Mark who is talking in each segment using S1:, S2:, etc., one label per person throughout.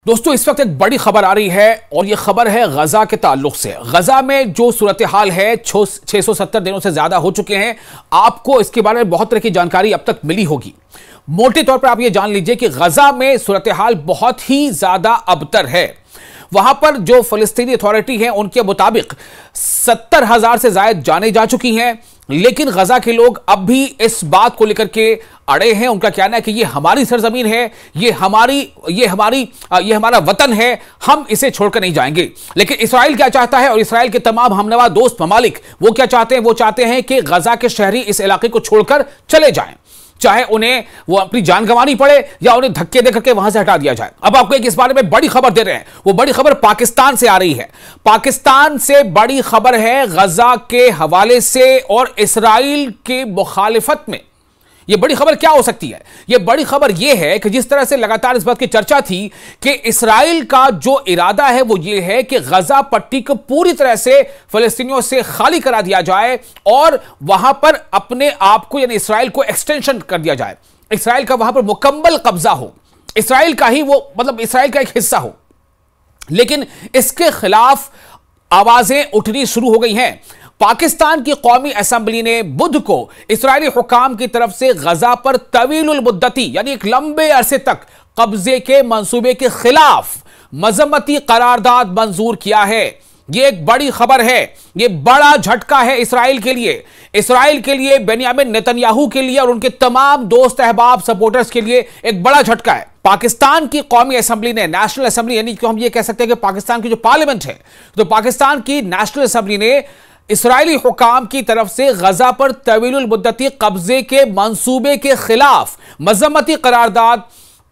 S1: दोस्तों इस वक्त एक बड़ी खबर आ रही है और यह खबर है गजा के ताल्लुक से। गजा में जो सूरत हाल है 670 दिनों से ज्यादा हो चुके हैं। आपको इसके बारे में बहुत तरह की जानकारी अब तक मिली होगी। मोटे तौर पर आप यह जान लीजिए कि गजा में सूरत हाल बहुत ही ज्यादा अबतर है। वहां पर जो फलस्तीनी अथॉरिटी है उनके मुताबिक 70,000 से ज्यादा जाने जा चुकी हैं, लेकिन गजा के लोग अब भी इस बात को लेकर के अड़े हैं। उनका कहना है कि ये हमारी सरजमीन है, ये हमारा वतन है, हम इसे छोड़कर नहीं जाएंगे। लेकिन इसराइल क्या चाहता है और इसराइल के तमाम हमनवा दोस्त ममालिक वो क्या चाहते हैं? वो चाहते हैं कि गजा के शहरी इस इलाके को छोड़कर चले जाएं, चाहे उन्हें वो अपनी जान गंवानी पड़े या उन्हें धक्के देकर के वहां से हटा दिया जाए। अब आपको एक इस बारे में बड़ी खबर दे रहे हैं। वो बड़ी खबर पाकिस्तान से आ रही है। पाकिस्तान से बड़ी खबर है गजा के हवाले से और इसराइल के मुखालिफत में। यह बड़ी खबर क्या हो सकती है? यह बड़ी खबर यह है कि जिस तरह से लगातार इस बात की चर्चा थी कि इसराइल का जो इरादा है वो यह है कि गजा पट्टी को पूरी तरह से फलस्तीनियों से खाली करा दिया जाए और वहां पर अपने आप को यानी इसराइल को एक्सटेंशन कर दिया जाए, इसराइल का वहां पर मुकम्मल कब्जा हो, इसराइल का ही वो मतलब इसराइल का एक हिस्सा हो। लेकिन इसके खिलाफ आवाजें उठनी शुरू हो गई हैं। पाकिस्तान की कौमी असेंबली ने बुध को इस्राएली हुकाम की तरफ से गजा पर तवीलुल मुद्दती यानी एक लंबे अरसे तक कब्जे के मंसूबे के खिलाफ मजम्मती करारदाद मंजूर किया है। यह एक बड़ी खबर है, यह बड़ा झटका है इसराइल के लिए, बेन्यामिन नेतन्याहू के लिए और उनके तमाम दोस्त अहबाब सपोर्टर्स के लिए एक बड़ा झटका है। पाकिस्तान की कौमी असेंबली ने, नेशनल असेंबली यानी कि हम ये कह सकते हैं कि पाकिस्तान की जो पार्लियामेंट है, तो पाकिस्तान की नेशनल असेंबली ने इसराइली हुकाम की तरफ से गजा पर तवीलुल मुद्दती कब्जे के मंसूबे के खिलाफ मजम्मती करारदाद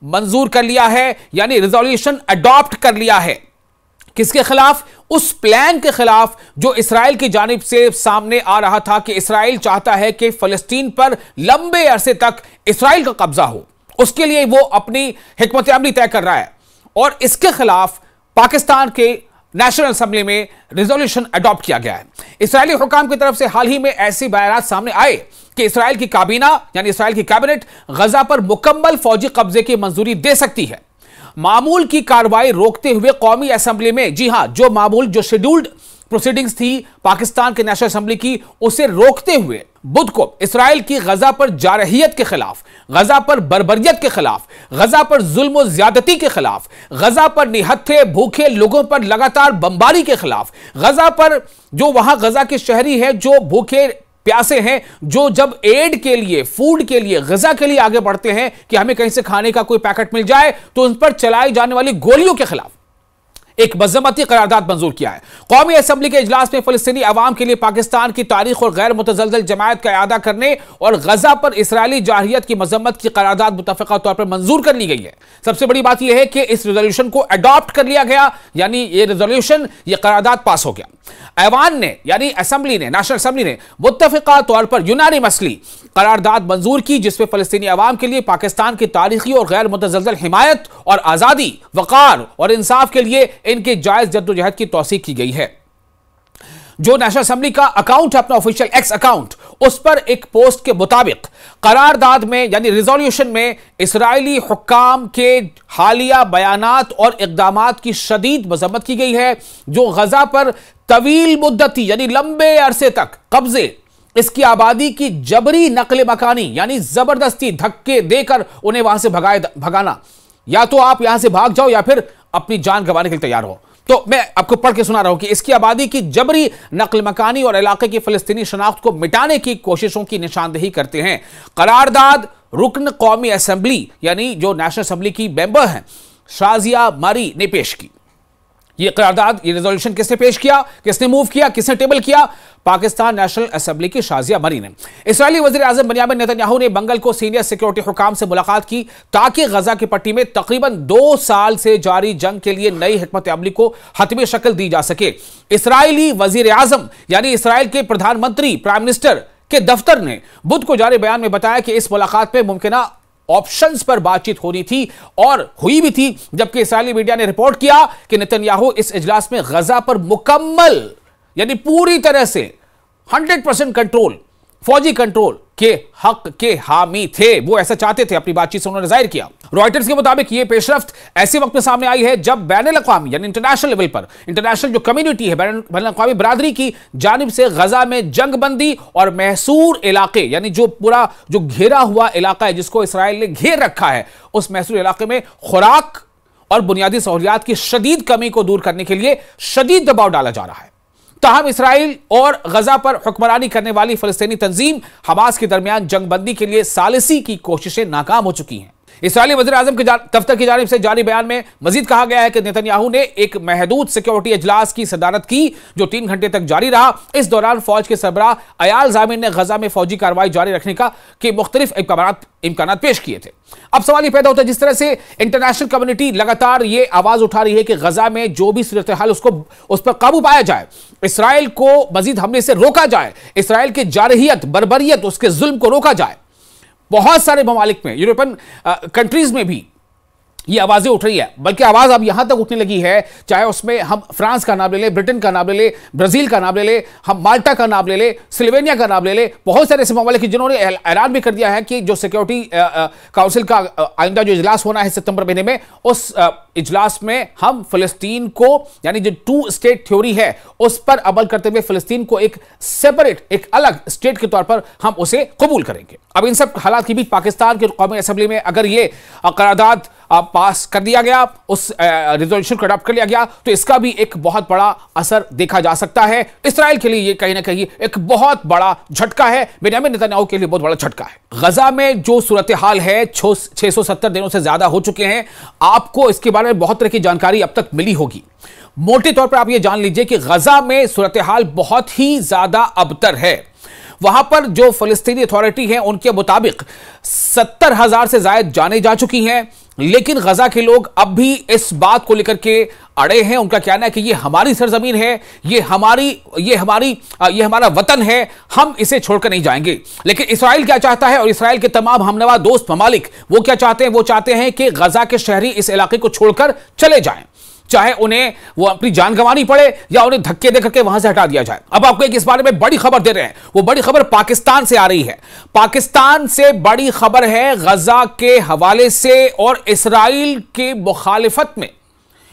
S1: मंजूर कर लिया है, यानी रिजोल्यूशन अडॉप्ट कर लिया है। किसके खिलाफ? उस प्लान के खिलाफ जो इसराइल की जानिब से सामने आ रहा था कि इसराइल चाहता है कि फलस्तीन पर लंबे अरसे तक इसराइल का कब्जा हो। उसके लिए वो अपनी हिकमत अमली तय कर रहा है और इसके खिलाफ पाकिस्तान के नेशनल असेंबली में रिजोल्यूशन अडॉप्ट किया गया है। इसराइली हुकाम की तरफ से हाल ही में ऐसे बयान सामने आए कि इसराइल की काबीना यानी इसराइल की कैबिनेट गजा पर मुकम्मल फौजी कब्जे की मंजूरी दे सकती है। मामूल की कार्रवाई रोकते हुए कौमी असेंबली में, जी हां, जो शेड्यूल्ड प्रोसीडिंग्स थी पाकिस्तान के नेशनल असेंबली की, उसे रोकते हुए बुध को इसराइल की गजा पर जारहियत के खिलाफ, गजा पर बर्बरियत के खिलाफ, गजा पर जुल्म और ज्यादती के खिलाफ, गजा पर निहत्थे भूखे लोगों पर लगातार बमबारी के खिलाफ, गजा पर जो वहां गजा के शहरी है जो भूखे प्यासे हैं, जो जब एड के लिए, फूड के लिए, गजा के लिए आगे बढ़ते हैं कि हमें कहीं से खाने का कोई पैकेट मिल जाए, तो उन पर चलाई जाने वाली गोलियों के खिलाफ एक मजम्मती करारदाद मंजूर किया है। कौमी असेंबली के इजलास में फलस्तीनी अवाम के लिए पाकिस्तान की तारीख और गैर मुतज़लज़ल जमायत का इआदा करने और गजा पर इसराइली जारहियत की मजम्मत की करारदाद मुतफ़क़ा तौर पर मंजूर कर ली गई है। सबसे बड़ी बात यह है कि इस रेजोल्यूशन को अडॉप्ट कर लिया गया, यानी ये रेजोल्यूशन, ये करारदाद पास हो गया। ऐवान ने यानी असेंबली ने, नेशनल असेंबली ने मुत्तफ़िक़ा तौर पर यूनानिमसली करारदाद मंजूर की, जिसमें फलस्तीनी अवाम के लिए पाकिस्तान की तारीखी और गैर मुतज़लज़ल हिमायत और आज़ादी, वक़ार और इंसाफ के लिए इनके जायज जद्दोजहद की तौसीक की गई है। जो नेशनल असेंबली का अकाउंट है, अपना ऑफिशियल एक्स अकाउंट, उस पर एक पोस्ट के मुताबिक करारदाद में यानी रिजोल्यूशन में इसराइली हुक्काम के हालिया बयानात और इक़दामात की शदीद मजम्मत की गई है, जो गजा पर तवील मुद्दती यानी लंबे अरसे तक कब्जे, इसकी आबादी की जबरी नकल मकानी यानी जबरदस्ती धक्के देकर उन्हें वहां से भगाना, या तो आप यहां से भाग जाओ या फिर अपनी जान गंवाने के लिए तैयार हो। तो मैं आपको पढ़ के सुना रहा हूं कि इसकी आबादी की जबरी नकल मकानी और इलाके की फलस्तीनी शनाख्त को मिटाने की कोशिशों की निशानदेही करते हैं। करारदाद रुकन कौमी असेंबली यानी जो नेशनल असेंबली की मेंबर हैं शाजिया मरी ने पेश की। यह करारदाद, ये रेजोल्यूशन किसने पेश किया, किसने मूव किया, किसने टेबल किया? पाकिस्तान नेशनल असेंबली की शाजिया मरी ने। इस्राएली वज़ीर आज़म बेन्यामिन नेतन्याहू ने मंगल को सीनियर सिक्योरिटी हुकाम से मुलाकात की ताकि गजा की पट्टी में तकरीबन 2 साल से जारी जंग के लिए नई हिकमत अमली को हतमी शक्ल दी जा सके। इस्राएली वज़ीर आज़म यानी इसराइल के प्रधानमंत्री, प्राइम मिनिस्टर के दफ्तर ने बुध को जारी बयान में बताया कि इस मुलाकात में मुमकिना ऑप्शंस पर बातचीत होनी थी और हुई भी थी, जबकि इस्राएली मीडिया ने रिपोर्ट किया कि नेतन्याहू इस इजलास में गजा पर मुकम्मल यानी पूरी तरह से 100% कंट्रोल फौजी कंट्रोल के हक के हामी थे, वो ऐसा चाहते थे, अपनी बातचीत से उन्होंने जाहिर किया। रॉयटर्स के मुताबिक ये पेशरफ्त ऐसे वक्त में सामने आई है जब बैनुल-अक़वामी यानी इंटरनेशनल लेवल पर इंटरनेशनल जो कम्युनिटी है, बैनुल-अक़वामी बरादरी की जानिब से गजा में जंगबंदी और महसूर इलाके यानी जो पूरा जो घेरा हुआ इलाका है जिसको इसराइल ने घेर रखा है, उस महसूर इलाके में खुराक और बुनियादी सहूलियात की शदीद कमी को दूर करने के लिए शदीद दबाव डाला जा रहा है। ताहम इसराइल और गजा पर हुक्मरानी करने वाली फलस्तीनी तंजीम हमास के दरमियान जंगबंदी के लिए सालिसी की कोशिशें नाकाम हो चुकी हैं। इसराइली वज़ीर-ए-आज़म के दफ्तर की जानिब से जारी बयान में मजीद कहा गया है कि नेतन्याहू ने एक महदूद सिक्योरिटी इजलास की सदारत की जो 3 घंटे तक जारी रहा। इस दौरान फौज के सरबराह अयाल ज़ामिन ने गजा में फौजी कार्रवाई जारी रखने के मुख्तलिफ इम्कानात पेश किए थे। अब सवाल ये पैदा होता है, जिस तरह से इंटरनेशनल कम्युनिटी लगातार ये आवाज उठा रही है कि गजा में जो भी सूरत हाल उस पर काबू पाया जाए, इसराइल को मजीद हमले से रोका जाए, इसराइल की जारहियत, बर्बरियत, उसके जुल्म को रोका जाए। बहुत सारे ममालिक में, यूरोपियन कंट्रीज में भी ये आवाजें उठ रही है, बल्कि आवाज अब यहां तक उठने लगी है, चाहे उसमें हम फ्रांस का नाम ले लें, ब्रिटेन का नाम ले लें, ब्राजील का नाम ले लें, हम माल्टा का नाम ले लें, स्लोवेनिया का नाम ले लें, बहुत सारे ऐसे ममालिक जिन्होंने ऐलान भी कर दिया है कि जो सिक्योरिटी काउंसिल का आइंदा जो इजलास होना है सितंबर महीने में, उस इजलास में हम फिलिस्तीन को यानी जो 2 स्टेट थ्योरी है उस पर अमल करते हुए फिलिस्तीन को एक सेपरेट, एक अलग स्टेट के तौर पर हम उसे कबूल करेंगे। अब इन सब हालात के बीच पाकिस्तान की कौमी असेंबली में अगर ये करारदाद पास कर दिया गया, उस रिजोल्यूशन को अडॉप्ट कर लिया गया, तो इसका भी एक बहुत बड़ा असर देखा जा सकता है। इसराइल के लिए ये कहीं ना कहीं एक बहुत बड़ा झटका है, बेंयामिन नेतन्याहू के लिए बहुत बड़ा झटका है। गजा में जो सूरत हाल है 670 दिनों से ज्यादा हो चुके हैं। आपको इसके बारे में बहुत तरह की जानकारी अब तक मिली होगी। मोटे तौर पर आप ये जान लीजिए कि गजा में सूरत हाल बहुत ही ज्यादा अबतर है। वहां पर जो फलस्तीनी अथॉरिटी है उनके मुताबिक 70,000 से ज्यादा जाने जा चुकी हैं, लेकिन गजा के लोग अब भी इस बात को लेकर के अड़े हैं। उनका कहना है कि ये हमारी सरजमीन है, ये हमारा वतन है, हम इसे छोड़कर नहीं जाएंगे। लेकिन इसराइल क्या चाहता है और इसराइल के तमाम हमनवा दोस्त ममालिक वो क्या चाहते हैं? वो चाहते हैं कि गजा के शहरी इस इलाके को छोड़कर चले जाएं, चाहे उन्हें वो अपनी जान गंवानी पड़े या उन्हें धक्के देकर के वहां से हटा दिया जाए। अब आपको एक इस बारे में बड़ी खबर दे रहे हैं, वो बड़ी खबर पाकिस्तान से आ रही है। पाकिस्तान से बड़ी खबर है गजा के हवाले से और इसराइल के मुखालिफत में।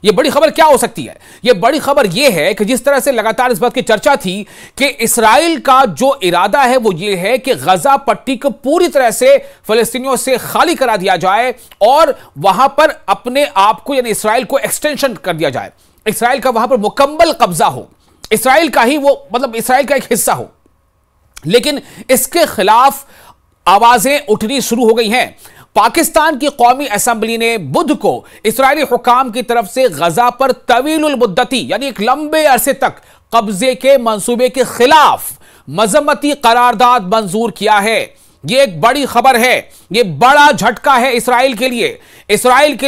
S1: यह बड़ी खबर क्या हो सकती है? यह बड़ी खबर यह है कि जिस तरह से लगातार इस बात की चर्चा थी कि इसराइल का जो इरादा है वो यह है कि गजा पट्टी को पूरी तरह से फिलिस्तीनियों से खाली करा दिया जाए और वहां पर अपने आप को यानी इसराइल को एक्सटेंशन कर दिया जाए, इसराइल का वहां पर मुकम्मल कब्जा हो, इसराइल का ही वो मतलब इसराइल का एक हिस्सा हो। लेकिन इसके खिलाफ आवाजें उठनी शुरू हो गई हैं। पाकिस्तान की कौमी असेंबली ने बुध को इस्राएली हुकाम की तरफ से गजा पर तवीलुल मुद्दती यानी एक लंबे अरसे तक कब्जे के मंसूबे के खिलाफ मजम्मती करारदाद मंजूर किया है। यह एक बड़ी खबर है, यह बड़ा झटका है इसराइल के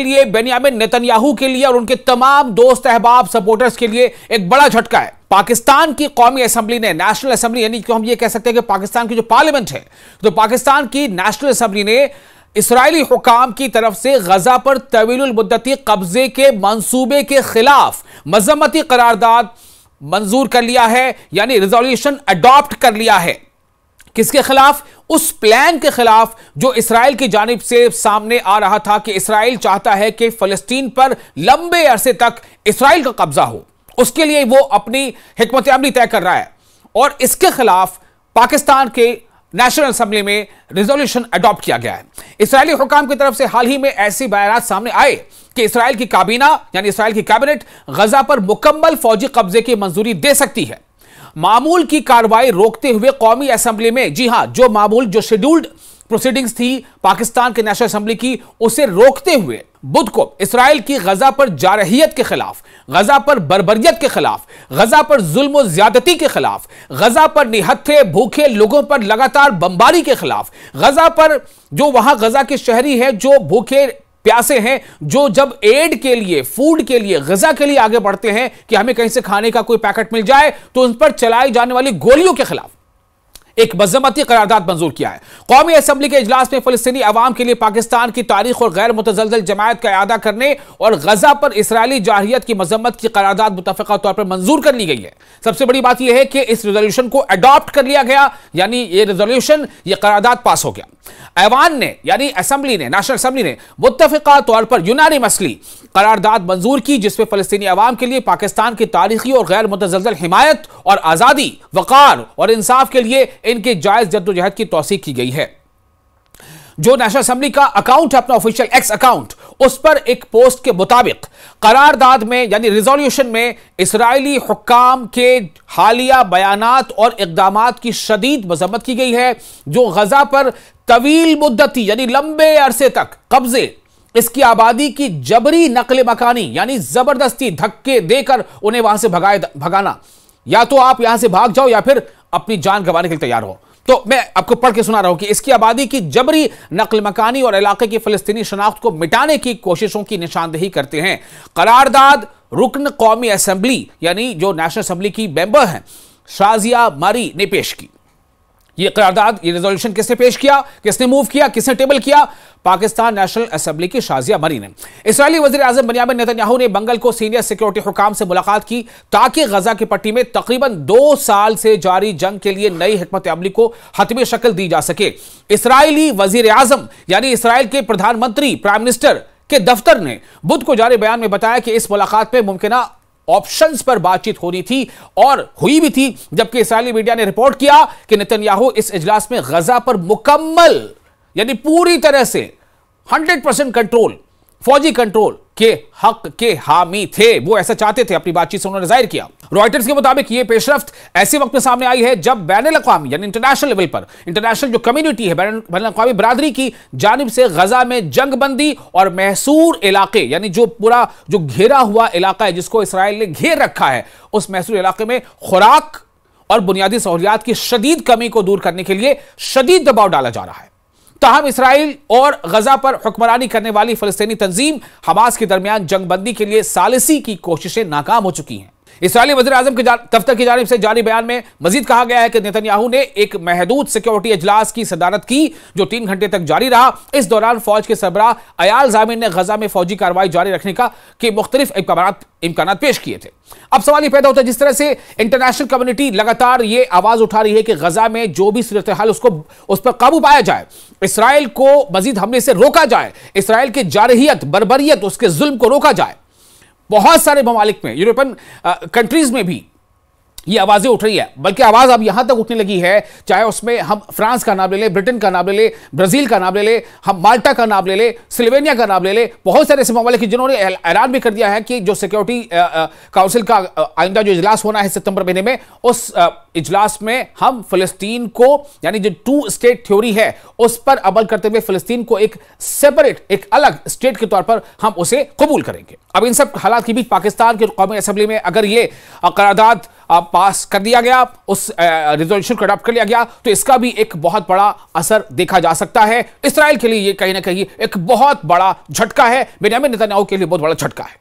S1: लिए, बेंयामिन नेतन्याहू के लिए और उनके तमाम दोस्त अहबाब सपोर्टर्स के लिए एक बड़ा झटका है। पाकिस्तान की कौमी असेंबली ने, नेशनल असेंबली यानी कि हम ये कह सकते हैं कि पाकिस्तान की जो पार्लियामेंट है, तो पाकिस्तान की नेशनल असेंबली ने इसराइली हुकाम की तरफ से गजा पर तवीलुल मुद्दती कब्जे के मंसूबे के खिलाफ मजम्मती करारदाद मंजूर कर लिया है, यानी रिजोल्यूशन अडॉप्ट कर लिया है। किसके खिलाफ? उस प्लान के खिलाफ जो इसराइल की जानिब से सामने आ रहा था कि इसराइल चाहता है कि फलस्तीन पर लंबे अरसे तक इसराइल का कब्जा हो। उसके लिए वो अपनी हिकमत अमली तय कर रहा है और इसके खिलाफ पाकिस्तान के नेशनल असेंबली में रिजोल्यूशन अडॉप्ट किया गया है। इसराइली हुकाम की तरफ से हाल ही में ऐसी बयानात सामने आए कि इसराइल की काबीना यानी इसराइल की कैबिनेट गजा पर मुकम्मल फौजी कब्जे की मंजूरी दे सकती है। मामूल की कार्रवाई रोकते हुए कौमी असेंबली में, जी हां, जो मामूल जो शेड्यूल्ड प्रोसीडिंग्स थी पाकिस्तान के नेशनल असेंबली की, उसे रोकते हुए बुध को इसराइल की गजा पर जारहियत के खिलाफ, गजा पर बर्बरियत के खिलाफ, गजा पर जुल्म और ज्यादती के खिलाफ, गजा पर निहत्थे भूखे लोगों पर लगातार बमबारी के खिलाफ, गजा पर जो वहां गजा के शहरी हैं जो भूखे प्यासे हैं, जो जब एड के लिए, फूड के लिए, गजा के लिए आगे बढ़ते हैं कि हमें कहीं से खाने का कोई पैकेट मिल जाए, तो उन पर चलाई जाने वाली गोलियों के खिलाफ, एक मजम्मती करारदाद मंजूर किया है। कौमी असेंबली के इजलास में फलस्तीनी अवाम के लिए पाकिस्तान की तारीख और गैर मुतज़लज़ल जमायत का इआदा करने और गजा पर इसराइली जारहियत की मजम्मत की करारदाद मुतफ़क़ा तौर पर मंजूर कर ली गई है। सबसे बड़ी बात यह है कि इस रेजोल्यूशन को अडॉप्ट कर लिया गया, यानी ये रेजोल्यूशन, ये करारदाद पास हो गया। ऐवान ने यानी असेंबली ने, नेशनल असेंबली ने मुत्तफ़िक़ा तौर पर यूनानिमसली करारदाद मंजूर की, जिसमें फलस्तीनी अवाम के लिए पाकिस्तान की तारीखी और गैर मुतज़लज़ल हिमायत और आज़ादी, वक़ार और इंसाफ के लिए इनके जायज़ जद्दोजहद की तौसीक़ की गई है। जो नेशनल असेंबली का अकाउंट है, अपना ऑफिशियल एक्स अकाउंट, उस पर एक पोस्ट के मुताबिक करारदाद में यानी रिजोल्यूशन में इसराइली हुक्काम के हालिया बयानात और इक़दामात की शदीद मज़म्मत की गई है, जो गजा पर तवील मुद्दती यानी लंबे अरसे तक कब्जे, इसकी आबादी की जबरी नकल मकानी यानी जबरदस्ती धक्के देकर उन्हें वहां से भगाना, या तो आप यहां से भाग जाओ या फिर अपनी जान गंवाने के लिए तैयार हो। तो मैं आपको पढ़ के सुना रहा हूं कि इसकी आबादी की जबरी नकल मकानी और इलाके की फलस्तीनी शनाख्त को मिटाने की कोशिशों की निशानदेही करते हैं। करारदाद रुकन कौमी असेंबली यानी जो नेशनल असेंबली की मेंबर हैं शाजिया मरी ने पेश की। ये करारदाद, ये रेजोल्यूशन किसने पेश किया, किसने मूव किया, किसने टेबल किया? पाकिस्तान नेशनल असेंबली की शाजिया मरी ने। इस्राएली वज़ीर आज़म बेंयामिन नेतन्याहू ने मंगल को सीनियर सिक्योरिटी हुकाम से मुलाकात की ताकि गजा की पट्टी में तकरीबन 2 साल से जारी जंग के लिए नई हिकमत अमली को हतमी शक्ल दी जा सके। इस्राएली वज़ीर आज़म यानी इसराइल के प्रधानमंत्री, प्राइम मिनिस्टर के दफ्तर ने बुध को जारी बयान में बताया कि इस मुलाकात में मुमकिना ऑप्शंस पर बातचीत होनी थी और हुई भी थी, जबकि इस्राएली मीडिया ने रिपोर्ट किया कि नेतन्याहू इस इजलास में गजा पर मुकम्मल यानी पूरी तरह से 100% कंट्रोल, फौजी कंट्रोल के हक के हामी थे। वो ऐसा चाहते थे, अपनी बातचीत से उन्होंने जाहिर किया। रॉयटर्स के मुताबिक यह पेशरफ्त ऐसे वक्त में सामने आई है जब बैनुल-अक़वामी यानी इंटरनेशनल लेवल पर, इंटरनेशनल जो कम्युनिटी है, बैनुल-अक़वामी बरादरी की जानिब से गजा में जंगबंदी और महसूर इलाके यानी जो पूरा जो घेरा हुआ इलाका है जिसको इसराइल ने घेर रखा है, उस महसूर इलाके में खुराक और बुनियादी सहूलियात की शदीद कमी को दूर करने के लिए शदीद दबाव डाला जा रहा है। ताहम इसराइल और गजा पर हुक्मरानी करने वाली फलस्तीनी तंजीम हमास के दरमियान जंगबंदी के लिए सालिसी की कोशिशें नाकाम हो चुकी हैं। इसराइली वज़ीर आज़म के दफ्तर की जानिब से जारी बयान में मजीद कहा गया है कि नेतन्याहू ने एक महदूद सिक्योरिटी इजलास की सदारत की जो 3 घंटे तक जारी रहा। इस दौरान फौज के सरबराह अयाल ज़ामिन ने गजा में फौजी कार्रवाई जारी रखने के मुख्तलिफ इम्कानात पेश किए थे। अब सवाल यह पैदा होता है, जिस तरह से इंटरनेशनल कम्युनिटी लगातार ये आवाज उठा रही है कि गजा में जो भी सूरत हाल उस पर काबू पाया जाए, इसराइल को मजीद हमले से रोका जाए, इसराइल की जारहियत, बर्बरियत, उसके जुल्म को रोका जाए। बहुत सारे ममालिक में, यूरोपियन कंट्रीज में भी ये आवाजें उठ रही है, बल्कि आवाज अब यहां तक उठने लगी है, चाहे उसमें हम फ्रांस का नाम ले ले, ब्रिटेन का नाम ले ले, ब्राजील का नाम ले ले, हम माल्टा का नाम ले ले, स्लोवेनिया का नाम ले ले, बहुत सारे ऐसे ममालिक जिन्होंने ऐलान भी कर दिया है कि जो सिक्योरिटी काउंसिल का आइंदा जो इजलास होना है सितंबर महीने में, उस इजलास में हम फिलिस्तीन को यानी जो 2 स्टेट थ्योरी है उस पर अमल करते हुए फिलिस्तीन को एक सेपरेट, एक अलग स्टेट के तौर पर हम उसे कबूल करेंगे। अब इन सब हालात के बीच पाकिस्तान की कौमी असेंबली में अगर ये करारदाद पास कर दिया गया, उस रिजोल्यूशन को अडॉप्ट कर लिया गया, तो इसका भी एक बहुत बड़ा असर देखा जा सकता है। इसराइल के लिए ये कहीं ना कहीं एक बहुत बड़ा झटका है, बेंयामिन नेतन्याहू के लिए बहुत बड़ा झटका है।